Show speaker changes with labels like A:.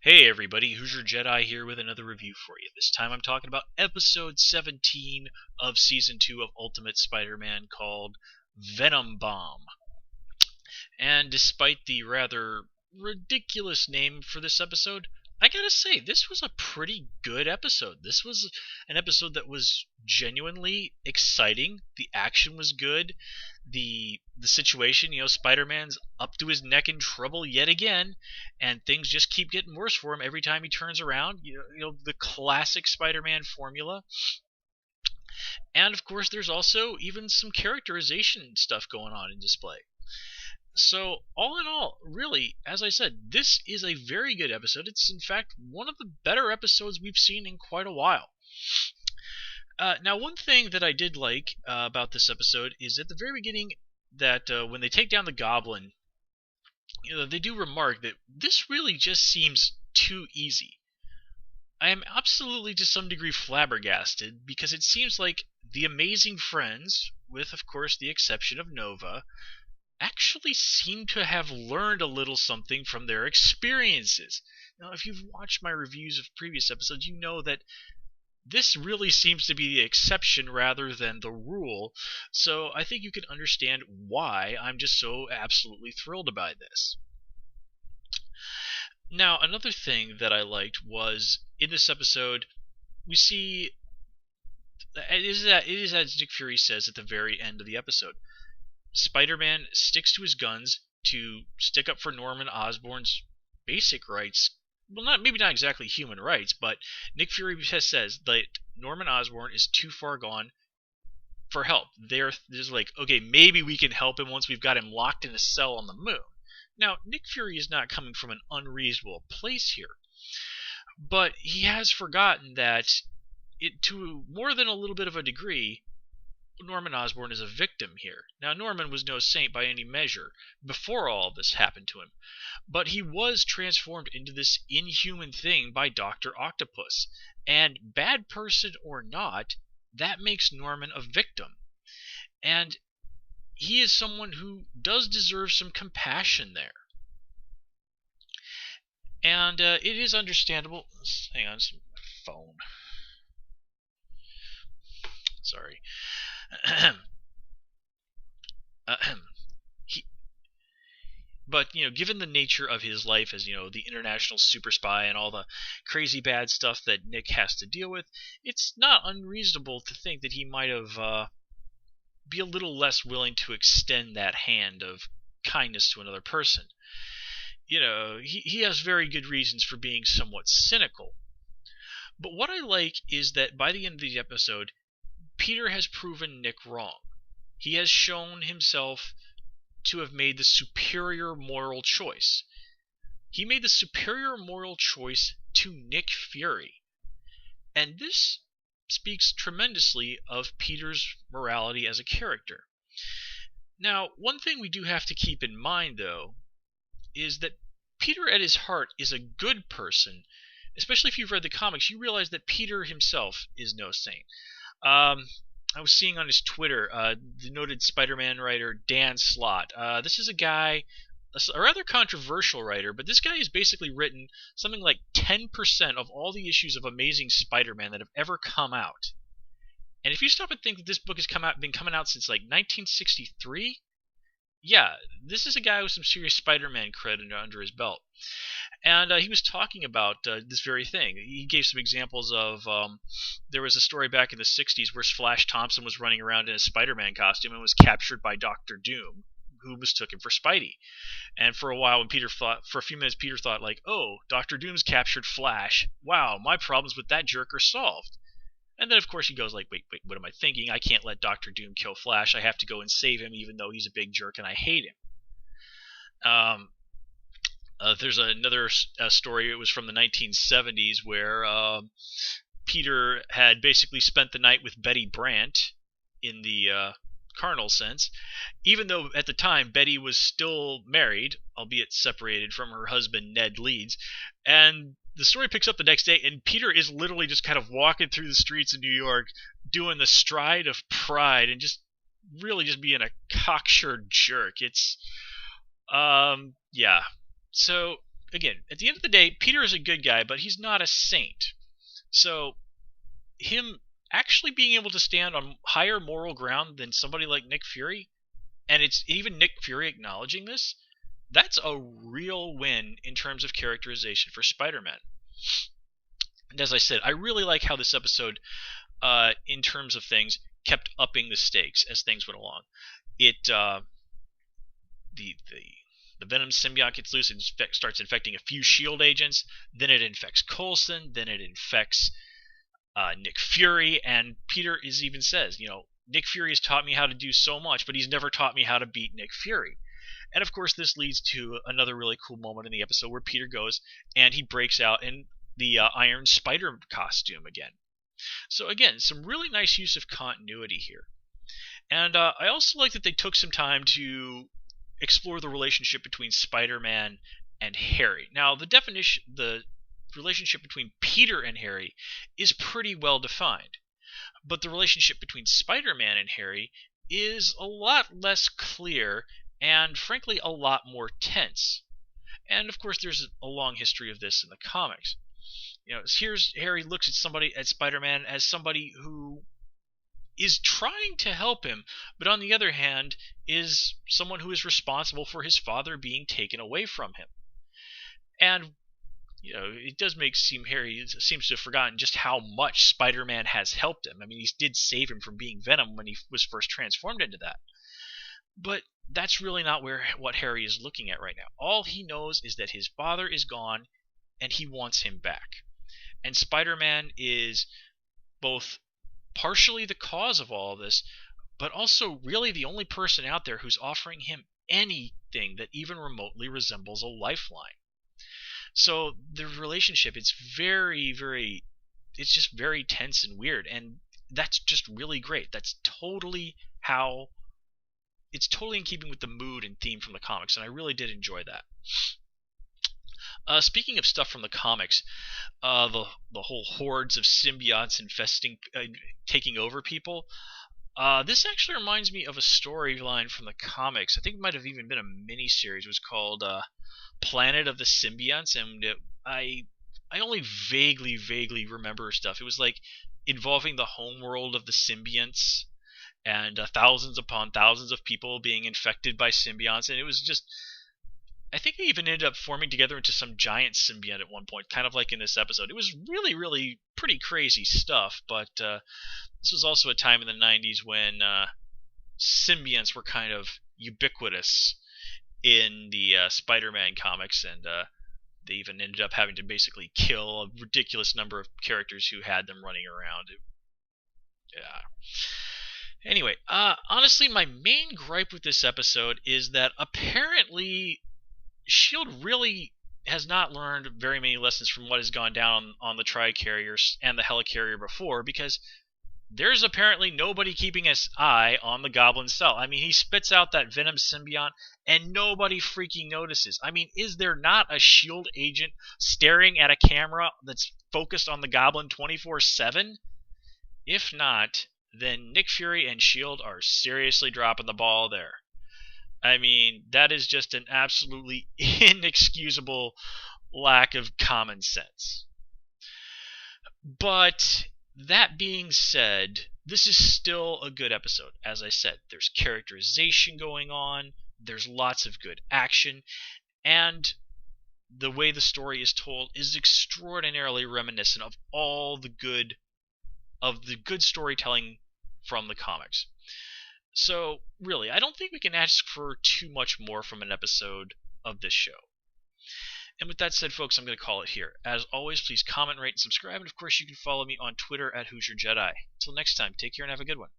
A: Hey everybody, Hoosier Jedi here with another review for you. This time I'm talking about episode 17 of season 2 of Ultimate Spider-Man called Venom Bomb. And despite the rather ridiculous name for this episode, I gotta say, this was a pretty good episode. This was an episode that was genuinely exciting. The action was good. The situation, Spider-Man's up to his neck in trouble yet again, and things just keep getting worse for him every time he turns around. The classic Spider-Man formula. And of course, there's also even some characterization stuff going on in display. So, all in all, really, as I said, this is a very good episode. It's, in fact, one of the better episodes we've seen in quite a while. Now, one thing that I did like about this episode is at the very beginning that when they take down the Goblin, they do remark that this really just seems too easy. I am absolutely to some degree flabbergasted because it seems like the Amazing Friends, with of course the exception of Nova, actually seem to have learned a little something from their experiences. Now, if you've watched my reviews of previous episodes, you know that this really seems to be the exception rather than the rule, so I think you can understand why I'm just so absolutely thrilled by this. Now, another thing that I liked was in this episode, we see it is as Nick Fury says at the very end of the episode. Spider-Man sticks to his guns to stick up for Norman Osborn's basic rights. Well, maybe not exactly human rights, but Nick Fury says that Norman Osborn is too far gone for help. They're just like, okay, maybe we can help him once we've got him locked in a cell on the moon. Now, Nick Fury is not coming from an unreasonable place here, but he has forgotten that to more than a little bit of a degree, Norman Osborn is a victim here. Now, Norman was no saint by any measure before all this happened to him, but he was transformed into this inhuman thing by Dr. Octopus. And bad person or not, that makes Norman a victim. And he is someone who does deserve some compassion there. And it is understandable. Hang on, it's my phone. Sorry. But, given the nature of his life as, the international super spy and all the crazy bad stuff that Nick has to deal with, it's not unreasonable to think that he might have be a little less willing to extend that hand of kindness to another person. He has very good reasons for being somewhat cynical. But what I like is that by the end of the episode, Peter has proven Nick wrong. He has shown himself to have made the superior moral choice. He made the superior moral choice to Nick Fury. And this speaks tremendously of Peter's morality as a character. Now, one thing we do have to keep in mind, though, is that Peter at his heart is a good person. Especially if you've read the comics, you realize that Peter himself is no saint. I was seeing on his Twitter, the noted Spider-Man writer Dan Slott. This is a guy, a rather controversial writer, but this guy has basically written something like 10% of all the issues of Amazing Spider-Man that have ever come out. And if you stop and think that this book has been coming out since like 1963, yeah, this is a guy with some serious Spider-Man cred under his belt. And he was talking about this very thing. He gave some examples of there was a story back in the 60s where Flash Thompson was running around in a Spider-Man costume and was captured by Dr. Doom, who mistook him for Spidey. And for a while, for a few minutes, Peter thought like, oh, Dr. Doom's captured Flash. Wow, my problems with that jerk are solved. And then, of course, he goes like, wait, what am I thinking? I can't let Dr. Doom kill Flash. I have to go and save him even though he's a big jerk and I hate him. There's another story. It was from the 1970s where Peter had basically spent the night with Betty Brant in the carnal sense, even though at the time Betty was still married, albeit separated from her husband Ned Leeds. And the story picks up the next day, and Peter is literally just kind of walking through the streets of New York doing the stride of pride and just really just being a cocksure jerk. It's, yeah. So again, at the end of the day, Peter is a good guy, but he's not a saint. So him actually being able to stand on higher moral ground than somebody like Nick Fury, and it's even Nick Fury acknowledging this, that's a real win in terms of characterization for Spider-Man. And as I said, I really like how this episode, in terms of things, kept upping the stakes as things went along. It the Venom symbiote gets loose and starts infecting a few SHIELD agents. Then it infects Coulson. Then it infects Nick Fury. And Peter even says, Nick Fury has taught me how to do so much, but he's never taught me how to beat Nick Fury. And of course, this leads to another really cool moment in the episode where Peter goes and he breaks out in the Iron Spider costume again. So again, some really nice use of continuity here. And I also like that they took some time to explore the relationship between Spider-Man and Harry. Now, the relationship between Peter and Harry is pretty well defined. But the relationship between Spider-Man and Harry is a lot less clear and, frankly, a lot more tense. And, of course, there's a long history of this in the comics. Here's Harry looks at Spider-Man as somebody who is trying to help him, but on the other hand is someone who is responsible for his father being taken away from him. And it does Harry seems to have forgotten just how much Spider-Man has helped him. I mean, he did save him from being Venom when he was first transformed into that. But that's really not what Harry is looking at right now. All he knows is that his father is gone and he wants him back. And Spider-Man is both partially the cause of all of this, but also really the only person out there who's offering him anything that even remotely resembles a lifeline. So the relationship, it's just very tense and weird, and that's just really great. It's totally in keeping with the mood and theme from the comics, and I really did enjoy that. Speaking of stuff from the comics, the whole hordes of symbiotes taking over people. This actually reminds me of a storyline from the comics. I think it might have even been a mini-series. It was called Planet of the Symbionts, and I only vaguely remember stuff. It was like involving the homeworld of the symbionts and thousands upon thousands of people being infected by symbionts, and it was just, I think they even ended up forming together into some giant symbiont at one point, kind of like in this episode. It was really pretty crazy stuff, but this was also a time in the 90s when symbionts were kind of ubiquitous in the Spider-Man comics, and they even ended up having to basically kill a ridiculous number of characters who had them running around. Yeah. Anyway, honestly, my main gripe with this episode is that apparently S.H.I.E.L.D. really has not learned very many lessons from what has gone down on the Tri-Carriers and the Helicarrier before, because there's apparently nobody keeping an eye on the Goblin cell. I mean, he spits out that Venom symbiote, and nobody freaking notices. I mean, is there not a S.H.I.E.L.D. agent staring at a camera that's focused on the Goblin 24/7? If not, then Nick Fury and S.H.I.E.L.D. are seriously dropping the ball there. I mean, that is just an absolutely inexcusable lack of common sense. But that being said, this is still a good episode. As I said, there's characterization going on, there's lots of good action, and the way the story is told is extraordinarily reminiscent of all the good storytelling from the comics. So, really, I don't think we can ask for too much more from an episode of this show. And with that said, folks, I'm going to call it here. As always, please comment, rate, and subscribe. And, of course, you can follow me on Twitter at HoosierJedi. Until next time, take care and have a good one.